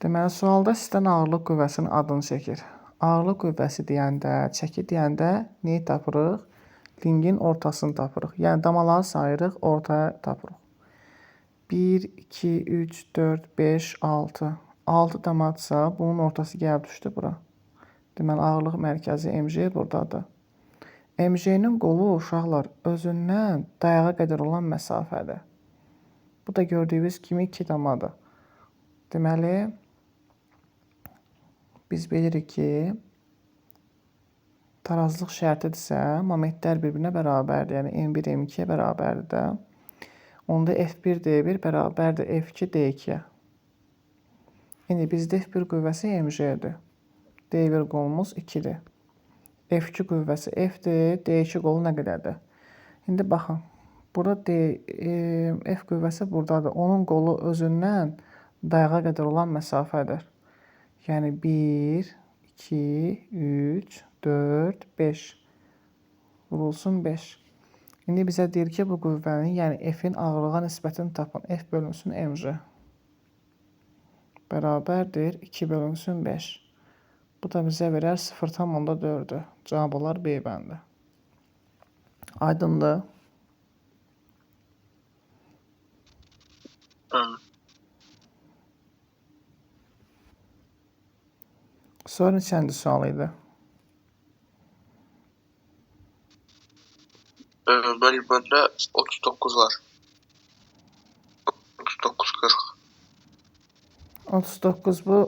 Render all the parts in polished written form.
Deməli, sualda sizdən ağırlıq qüvvəsinin adını çəkir. Ağırlıq qüvvəsi deyəndə, çəki deyəndə neyi tapırıq? Ringin ortasını tapırıq. Yəni, damaları sayırıq, ortaya tapırıq. 1, 2, 3, 4, 5, 6. 6 damadsa, bunun ortası gəlib düşdü bura. Deməli, ağırlıq mərkəzi MJ buradadır. MJ-nin qolu uşaqlar özündən dayağa qədər olan məsafədir. Bu da gördüyünüz kimi 2 damadır. Deməli, biz bilirik ki, tarazlıq şərtidirsə, momentlər bir-birinə bərabərdir. Yəni, M1 M2-yə bərabərdir də. Onda F1 D1 bərabərdir F2 D2-yə. İndi bizdə F1 qüvvəsi MJ-dir. D1 qolumuz 2-dir. F2 qüvvəsi F-dir. D2 qolu nə qədərdir? İndi baxın, burada F qüvvəsi buradadır. Onun qolu özündən dayağa qədər olan məsafədir. Yəni 1, 2, 3, 4, 5. Vurulsun 5. İndi bizə deyir ki, bu qüvvənin, yəni F-in ağırlığa nisbətini tapın. F bölünsün MJ. Bərabərdir 2 bölünsün 5. Bu da bizə verər 0,4-dür. Cavab olar B bəndi. Aydındır. Sonra neçənci sual idi? Bölümündə 39 var. 39-40. 39 bu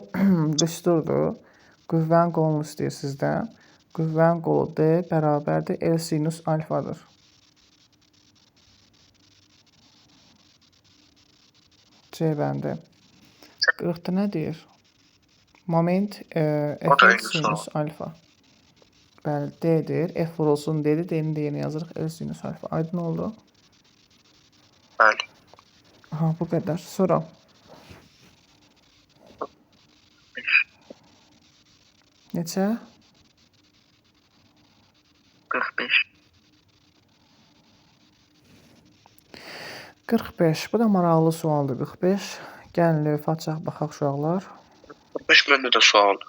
düsturdur. Qüvvənin qolunu istəyir sizdən. Qüvvənin qolu D bərabərdir L sinus alfadır. C bəndi. 40-da nə deyir? Moment F sinus alfa. Bəli, D-dir. F vurulsun D-dir. D-nin deyini yazırıq. L sinus alfa. Aydın oldu? Bəli. Aha, bu qədər. Sonra. Neçə? 45. 45. Bu da maraqlı sualdır. 45. Gəlin lövhə açaq, baxaq uşaqlar. 45 məndə də sual.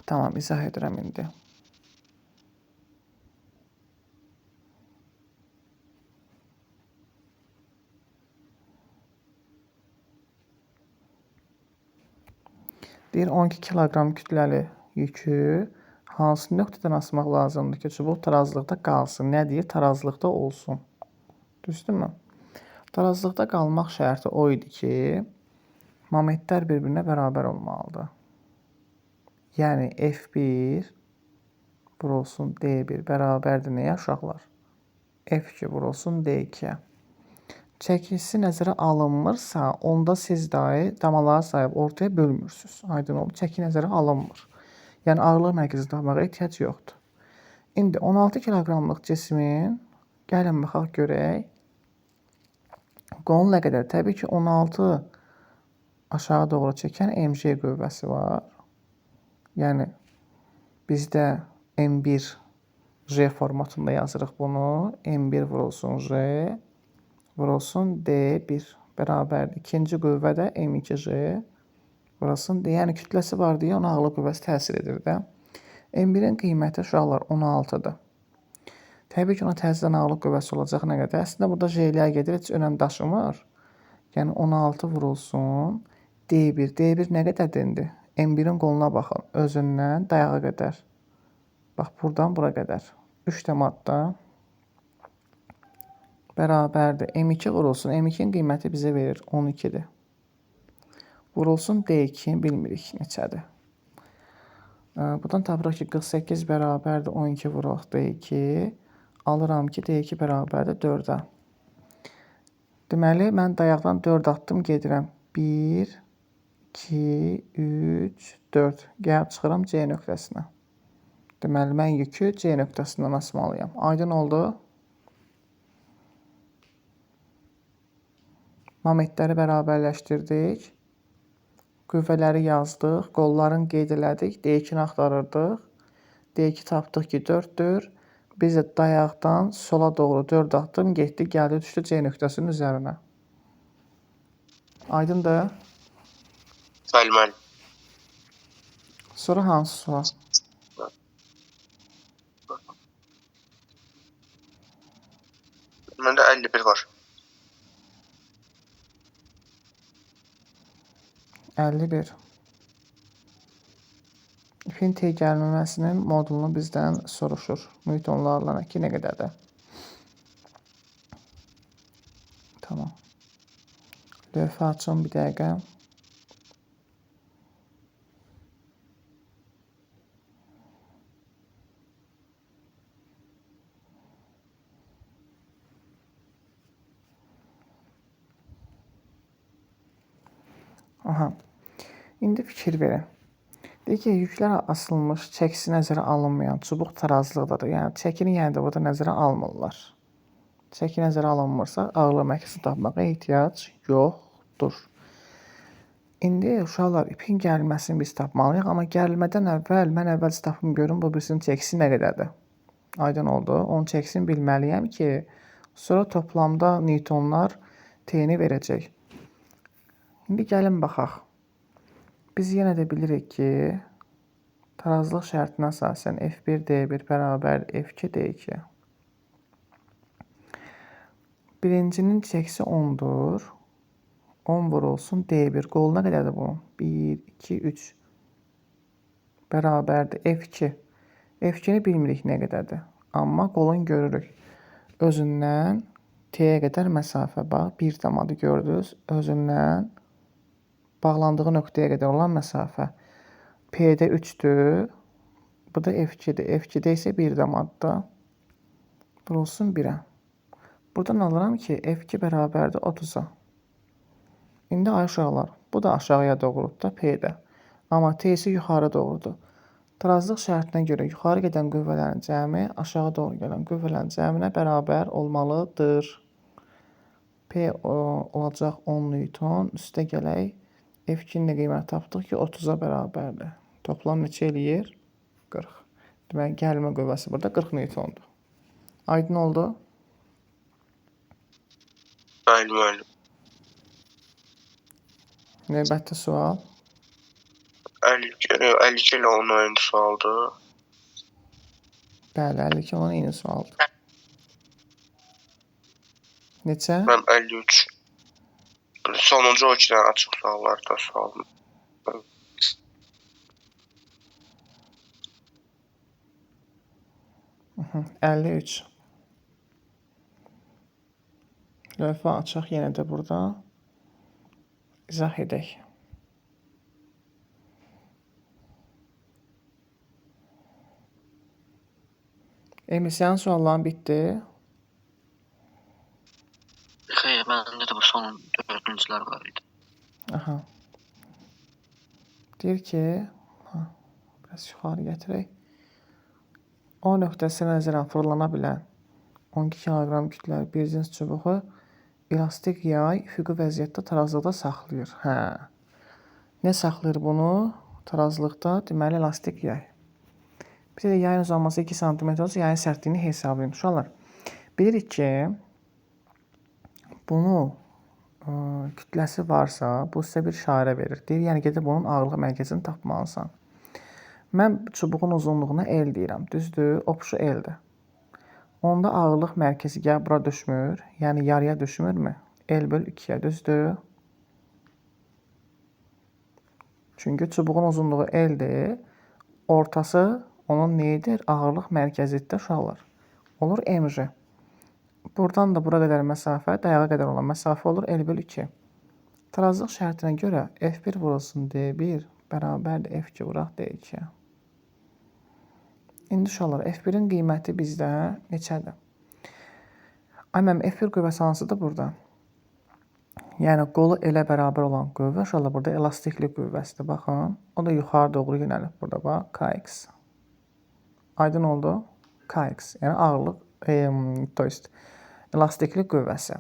Tamam, izah edirəm indi. Deyir 12 kiloqram kütləli yükü hansı nöqtədən asmaq lazımdır ki, çubuq tarazlıqda qalsın? Nə deyir? Tarazlıqda olsun. Düzdürmü? Tarazlıqda qalmaq şərti o idi ki, momentlər bir-birinə bərabər olmalıdır. Yəni F1 vurulsun D1 bərabərdir nəyə uşaqlar? F2 vurulsun D2-yə. Çəkisi nəzərə alınmırsa, onda siz dahi damaları sayıb ortaya bölmürsünüz. Aydın oldu. Çəki nəzərə alınmır. Yəni ağırlıq mərkəzini tapmağa ehtiyac yoxdur. İndi 16 kiloqramlıq cismin gəlin baxaq görək. Qolun nə qədər? Təbii ki, 16 aşağı doğru çəkən MJ qüvvəsi var. Yəni bizdə M1 J formatında yazırıq bunu. M1 vurulsun J vurulsun D1 bərabərdir. İkinci qüvvə də M2J vurulsun D. Yəni kütləsi var deyə ona ağırlıq qüvvəsi təsir edir də. M1-in qiyməti uşaqlar 16-dır. Təbii ki, ona təzədən ağırlıq qüvvəsi olacaq nə qədər? Əslində burada J-lər gedir, heç önəm daşımır. Yəni 16 vurulsun D1. D1 nə qədərdir? M1-in qoluna baxın. Özündən dayağa qədər. Bax, buradan bura qədər. 3 damadda bərabərdir. M2 vurulsun. M2-nin qiyməti bizə verir 12-dir. Vurulsun D2 bilmirik neçədir. Buradan tapırıq ki, 48 bərabərdir 12 vuraq D2. Alıram ki, D2 bərabərdir 4-ə. Deməli, mən dayaqdan 4 atdım, gedirəm. 1, 2, 3, 4. Gəlib çıxıram C nöqtəsinə. Deməli, mən yükü C nöqtəsindən asmalıyam. Aydın oldu? Momentləri bərabərləşdirdik. Qüvvələri yazdıq. Qolların qeyd elədik. D2-ni axtarırdıq. D2 tapdıq ki, 4-dür. Biz də dayaqdan sola doğru 4 atdım, getdi, gəldi, düşdü C nöqtəsinin üzərinə. Aydındır? Bəli. Sonra hansı sual? Məndə 51 var. 51. İpin tey gəlməməsinin modulunu bizdən soruşur. Newtonlarla 2 nə qədərdir? Tamam. Lövhə açın bir dəqiqə. Aha. İndi fikir verin. Deyək ki, yüklər asılmış, çəkisi nəzərə alınmayan çubuq tarazlıqdadır. Yəni çəkini də burada nəzərə almırlar. Çəki nəzərə alınmırsa, ağırlıq mərkəzini tapmağa ehtiyac yoxdur. İndi uşaqlar ipin gərilməsini biz tapmalıyıq, amma gərilmədən əvvəl mən əvvəlcə tapım görüm bu birisinin çəkisi nə qədərdir. Aydın oldu. Onun çəkisini bilməliyəm ki, sonra toplamda newtonlar T-ni verəcək. İndi gəlin baxaq. Biz yenə də bilirik ki, tarazlıq şərtinə əsasən F1 D1 bərabər F2 D2. Birincinin çəkisi 10'dur. 10 vurulsun D1. Qolu nə qədərdir bunun? 1, 2, 3. Bərabərdir F2. F2'ni bilmirik nə qədərdir. Amma qolun görürük. Özündən T'yə qədər məsafə bax. 1 damadı gördünüz. Özündən bağlandığı nöqtəyə qədər olan məsafə. P'də 3'dür. Bu da F2'dir. F2'də isə 1 damaddır. Vurulsun 1'ə. Buradan alıram ki, F2 bərabərdir 30'a. İndi ay uşaqlar, bu da aşağıya doğrudur da P'də. Amma T isə yuxarı doğrudur. Tarazlıq şərtinə görə yuxarı gedən qüvvələrin cəmi aşağı doğru gələn qüvvələrin cəminə bərabər olmalıdır. P olacaq 10 Newton. Üstə gələk. F2'nin də qiyməti tapdıq ki, 30'a bərabərdir. Toplam neçə eləyir? 40. Deməli, gəlmə qüvvəsi burada 40 Newtondur. Aydın oldu? Bəli. Növbəti sual. 52 ilə onun eyni sualdır. Bəli, 52 olan eyni sualdır. Neçə? Mən 53. Sonuncu o 2 dənə açıq suallarda sualım. 53. Lövhə açıq yenə də burada. İzah edək. Emisyon sualların bitdi. Xeyr, məndə də bu son 4-cülər var idi. Aha. Deyir ki, biraz yuxarı gətirək. O nöqtəsi nəzərən fırlana bilən 12 kiloqram kütləli bir cins çubuğu elastik yay üfüqi vəziyyətdə tarazlıqda saxlayır. Nə saxlayır bunu? Tarazlıqda deməli elastik yay. Bizə də yayın uzanması 2 cm olsa yayın sərtliyini hesablayın. Uşaqlar, bilirik ki, bunu kütləsi varsa, bu sizə bir işarə verir. Deyir, yəni gedib bunun ağırlıq mərkəzini tapmalısan. Mən çubuğun uzunluğuna L deyirəm. Düzdür? Opşu L-dir. Onda ağırlıq mərkəzi gəl bura düşmür. Yəni yarıya düşmürmü? L böl 2'yə. Düzdür? Çünki çubuğun uzunluğu L-dir. Ortası onun neyidir? Ağırlıq mərkəzidir uşaqlar. Olur mj. Buradan da bura qədər məsafə, dayağa qədər olan məsafə olur L böl 2. Tarazlıq şərtinə görə F1 vurulsun D1 bərabərdir F2 vuraq D2. İndi uşaqlar, F1'in qiyməti bizdə neçədir? Ay mənim F1 qüvvəsi hansıdır burada? Yəni qolu elə bərabər olan qüvvə uşaqlar burada elastiklik qüvvəsidir. Baxın, o da yuxarı doğru yönəlib burada bax, Kx. Aydın oldu? Kx, yəni ağırlıq, to есть elastiklik qüvvəsi.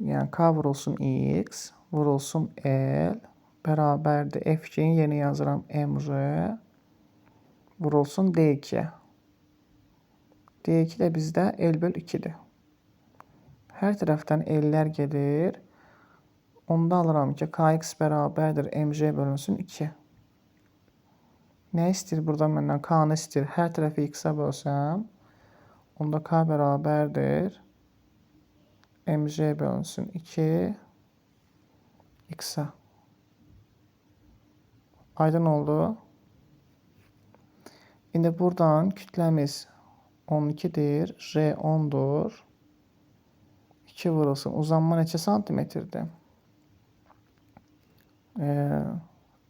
Yəni K vurulsun X, vurulsun L bərabərdir F2'nin yeni yazıram mj vurulsun D2. D2 də bizdə L böl 2'dir. Hər tərəfdən L'lər gedir. Onda alıram ki kx bərabərdir mc bölünsün 2. Nə istəyir burada məndən? K-nı istəyir. Hər tərəfi x-a bölsəm, onda k bərabərdir mc bölünsün 2 x-a. Aydın oldu. İndi buradan kütləmiz 12'dir, r 10'dur. 2 vurulsun. Uzanma neçə santimetrdir?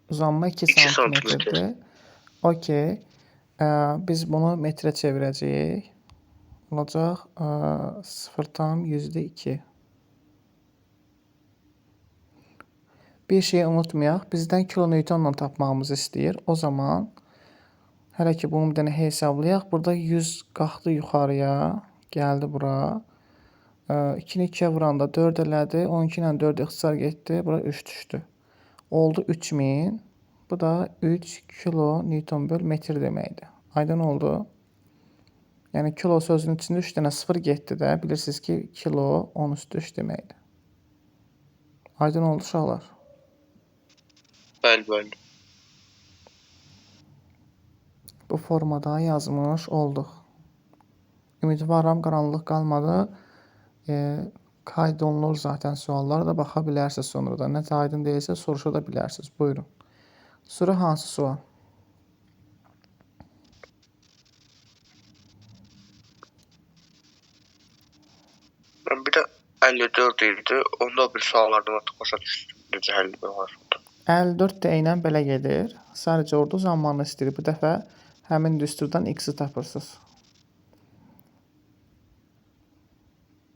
Uzanma 2 2 santimetrdir. Okey. Biz bunu metrə çevirəcəyik. Olacaq 0,2. Bir şeyi unutmayaq. Bizdən kilonewtonla tapmağımızı istəyir. O zaman hələ ki bunu bir dənə hesablayaq. Burada 100 qalxdı yuxarıya. Gəldi bura. 2-ni 2-yə vuranda 4 elədi. 12 ilə 4 ixtisar getdi. Bura 3 düşdü. Oldu 3000. Bu da 3 kilo Newton böl metr deməkdir. Aydın oldu. Yəni kilo sözünün içində 3 dənə 0 getdi də. Bilirsiniz ki, kilo 10 üstü 3 deməkdir. Aydın oldu uşaqlar. Bəli. Bu formada yazmış olduq. Ümidvaram qaranlıq qalmadı. Qayd olunur zaten suallara da baxa bilərsiniz sonra da. Necə aydın deyilsə soruşa da bilərsiniz. Buyurun. Sonra hansı sual? Ben bir də 54 idi. Onda bir suallardan artıq başa düşdüm. Necə həll var. 54 də eynən belə gedir. Sadəcə orada zamanı istəyir. Bu dəfə həmin düsturdan x-i tapırsınız.